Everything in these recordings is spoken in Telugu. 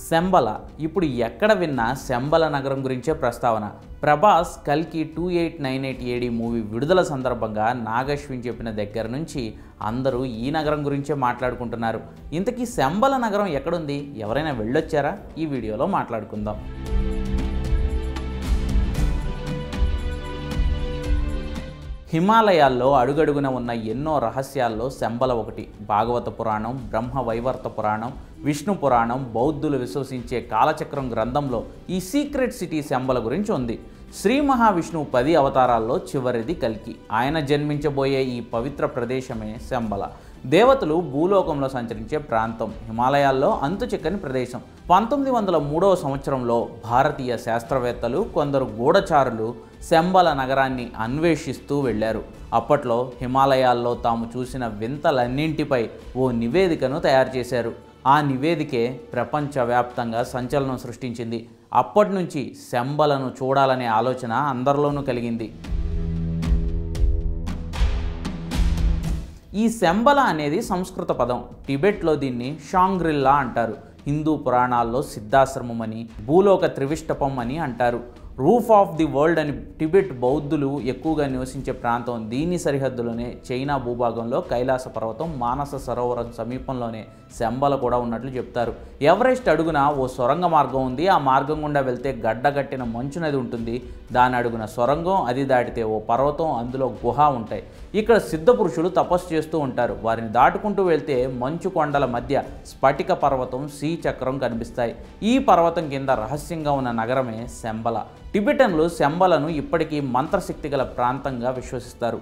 శంబల ఇప్పుడు ఎక్కడ విన్నా శంబల నగరం గురించే ప్రస్తావన. ప్రభాస్ కల్కి 2898 AD మూవీ విడుదల సందర్భంగా నాగశ్విన్ చెప్పిన దగ్గర నుంచి అందరూ ఈ నగరం గురించే మాట్లాడుకుంటున్నారు. ఇంతకీ శంబల నగరం ఎక్కడుంది? ఎవరైనా వెళ్ళొచ్చారా? ఈ వీడియోలో మాట్లాడుకుందాం. హిమాలయాల్లో అడుగడుగున ఉన్న ఎన్నో రహస్యాల్లో శంబల ఒకటి. భాగవత పురాణం, బ్రహ్మ వైవర్త పురాణం, విష్ణు పురాణం, బౌద్ధులు విశ్వసించే కాలచక్రం గ్రంథంలో ఈ సీక్రెట్ సిటీ శంబల గురించి ఉంది. శ్రీ మహావిష్ణువు 10 అవతారాల్లో చివరిది కల్కి. ఆయన జన్మించబోయే ఈ పవిత్ర ప్రదేశమే శంబల. దేవతలు భూలోకంలో సంచరించే ప్రాంతం. హిమాలయాల్లో అంతుచిక్కని ప్రదేశం. 1903వ సంవత్సరంలో భారతీయ శాస్త్రవేత్తలు కొందరు గూఢచారులు శంబల నగరాన్ని అన్వేషిస్తూ వెళ్ళారు. అప్పట్లో హిమాలయాల్లో తాము చూసిన వింతలన్నింటిపై ఓ నివేదికను తయారు చేశారు. ఆ నివేదికే ప్రపంచవ్యాప్తంగా సంచలనం సృష్టించింది. అప్పటి నుంచి శంబలను చూడాలనే ఆలోచన అందరిలోనూ కలిగింది. ఈ శంబల అనేది సంస్కృత పదం. టిబెట్లో దీన్ని షాంగ్రిల్లా అంటారు. హిందూ పురాణాల్లో సిద్ధాశ్రమం అని, భూలోక త్రివిష్టపం అని అంటారు. రూఫ్ ఆఫ్ ది వరల్డ్ అని టిబెట్ బౌద్ధులు ఎక్కువగా నివసించే ప్రాంతం. దీని సరిహద్దులోనే చైనా భూభాగంలో కైలాస పర్వతం, మానస సరోవరం సమీపంలోనే శంబల కూడా ఉన్నట్లు చెప్తారు. ఎవరెస్ట్ అడుగున ఓ సొరంగ మార్గం ఉంది. ఆ మార్గం గుండా వెళ్తే గడ్డగట్టిన మంచు నది ఉంటుంది. దాని అడుగున సొరంగం, అది దాటితే ఓ పర్వతం, అందులో గుహ ఉంటాయి. ఇక్కడ సిద్ధ పురుషులు తపస్సు చేస్తూ ఉంటారు. వారిని దాటుకుంటూ వెళ్తే మంచు కొండల మధ్య స్ఫటిక పర్వతం, శ్రీచక్రం కనిపిస్తాయి. ఈ పర్వతం కింద రహస్యంగా ఉన్న నగరమే శంబల. టిబెటన్లు శంబలను ఇప్పటికీ మంత్రశక్తి గల ప్రాంతంగా విశ్వసిస్తారు.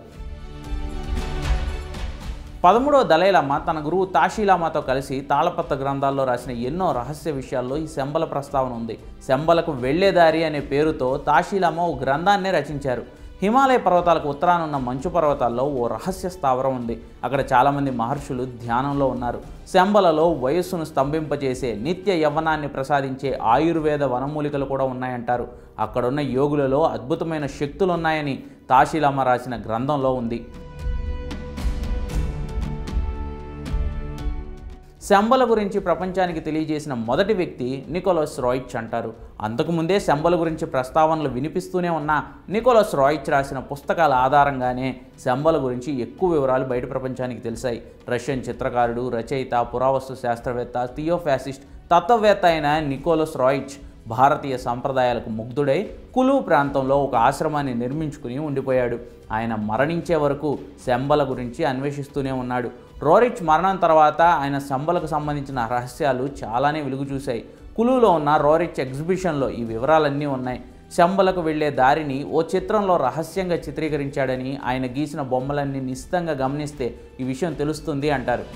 13వ దలైలామా తన గురువు తాషీలామాతో కలిసి తాళపత్ర గ్రంథాల్లో రాసిన ఎన్నో రహస్య విషయాల్లో ఈ శంబల ప్రస్తావన ఉంది. శంబలకు వెళ్లేదారి అనే పేరుతో తాషీలామా ఓ గ్రంథాన్నే రచించారు. హిమాలయ పర్వతాలకు ఉత్తరాన ఉన్న మంచు పర్వతాల్లో ఓ రహస్య స్థావరం ఉంది. అక్కడ చాలామంది మహర్షులు ధ్యానంలో ఉన్నారు. శంబలలో వయస్సును స్తంభింపజేసే, నిత్య యవ్వనాన్ని ప్రసాదించే ఆయుర్వేద వనమూలికలు కూడా ఉన్నాయంటారు. అక్కడున్న యోగులలో అద్భుతమైన శక్తులున్నాయని తాషీలామా రాసిన గ్రంథంలో ఉంది. శంబల గురించి ప్రపంచానికి తెలియజేసిన మొదటి వ్యక్తి నికోలస్ రాయిచ్ అంటారు. అంతకుముందే శంబల గురించి ప్రస్తావనలు వినిపిస్తూనే ఉన్న నికోలస్ రాయిచ్ రాసిన పుస్తకాల ఆధారంగానే శంబల గురించి ఎక్కువ వివరాలు బయట ప్రపంచానికి తెలిసాయి. రష్యన్ చిత్రకారుడు, రచయిత, పురావస్తు శాస్త్రవేత్త, థియోఫాసిస్ట్, తత్వవేత్త అయిన నికోలస్ రాయిచ్ భారతీయ సంప్రదాయాలకు ముగ్ధుడై కులు ప్రాంతంలో ఒక ఆశ్రమాన్ని నిర్మించుకుని ఉండిపోయాడు. ఆయన మరణించే వరకు శంబల గురించి అన్వేషిస్తూనే ఉన్నాడు. రోరిచ్ మరణం తర్వాత ఆయన శంబలకు సంబంధించిన రహస్యాలు చాలానే వెలుగు చూశాయి. కులులో ఉన్న రోరిచ్ ఎగ్జిబిషన్లో ఈ వివరాలన్నీ ఉన్నాయి. శంబలకు వెళ్లే దారిని ఓ చిత్రంలో రహస్యంగా చిత్రీకరించాడని, ఆయన గీసిన బొమ్మలన్నీ నిశితంగా గమనిస్తే ఈ విషయం తెలుస్తుంది అంటారు.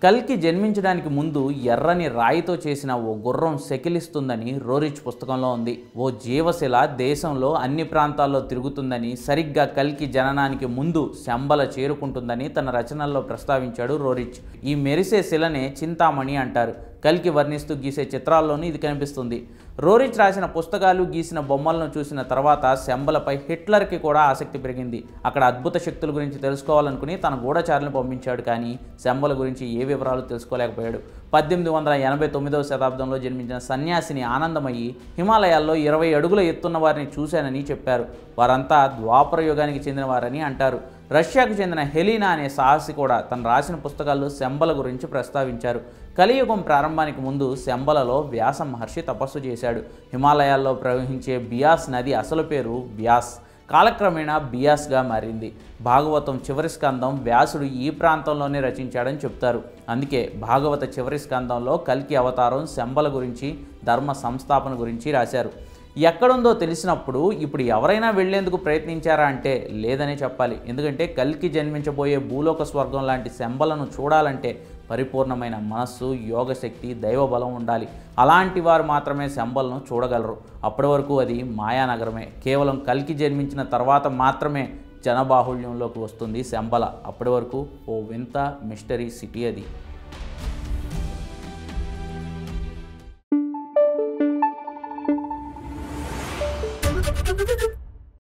కల్కి జన్మించడానికి ముందు ఎర్రని రాయితో చేసిన ఓ గుర్రం సెకిలిస్తుందని రోరిచ్ పుస్తకంలో ఉంది. ఓ జీవశిల దేశంలో అన్ని ప్రాంతాల్లో తిరుగుతుందని, సరిగ్గా కల్కి జననానికి ముందు శంబల చేరుకుంటుందని తన రచనల్లో ప్రస్తావించాడు రోరిచ్. ఈ మెరిసే శిలనే చింతామణి అంటారు. కల్కి వర్ణిస్తూ గీసే చిత్రాల్లోనూ ఇది కనిపిస్తుంది. రోరిచ్ రాసిన పుస్తకాలు, గీసిన బొమ్మలను చూసిన తర్వాత శంబలపై హిట్లర్కి కూడా ఆసక్తి పెరిగింది. అక్కడ అద్భుత శక్తుల గురించి తెలుసుకోవాలనుకుని తన గూఢచారులను పంపించాడు. కానీ శంబల గురించి ఏ వివరాలు తెలుసుకోలేకపోయాడు. 1889వ శతాబ్దంలో జన్మించిన సన్యాసిని ఆనందమయ్యి హిమాలయాల్లో 20 అడుగుల ఎత్తున్న వారిని చూశానని చెప్పారు. వారంతా ద్వాపర యుగానికి చెందినవారని అంటారు. రష్యాకు చెందిన హెలీనా అనే సాహసి కూడా తను రాసిన పుస్తకాల్లో శంబల గురించి ప్రస్తావించారు. కలియుగం ప్రారంభానికి ముందు శంబలలో వ్యాస మహర్షి తపస్సు చేశాడు. హిమాలయాల్లో ప్రవహించే బియాస్ నది అసలు పేరు బ్యాస్. కాలక్రమేణా బియాస్గా మారింది. భాగవతం చివరి స్కందం వ్యాసుడు ఈ ప్రాంతంలోనే రచించాడని చెప్తారు. అందుకే భాగవత చివరి స్కందంలో కల్కి అవతారం, శంబల గురించి, ధర్మ సంస్థాపన గురించి రాశారు. ఎక్కడుందో తెలిసినప్పుడు ఇప్పుడు ఎవరైనా వెళ్లేందుకు ప్రయత్నించారా అంటే లేదనే చెప్పాలి. ఎందుకంటే కల్కి జన్మించబోయే భూలోక స్వర్గం లాంటి శంబలను చూడాలంటే పరిపూర్ణమైన మనస్సు, యోగశక్తి, దైవబలం ఉండాలి. అలాంటి వారు మాత్రమే శంబలను చూడగలరు. అప్పటి వరకు అది మాయానగరమే. కేవలం కల్కి జన్మించిన తర్వాత మాత్రమే జనబాహుళ్యంలోకి వస్తుంది శంబల. అప్పటి వరకు ఓ వింత మిస్టరీ సిటీ అది.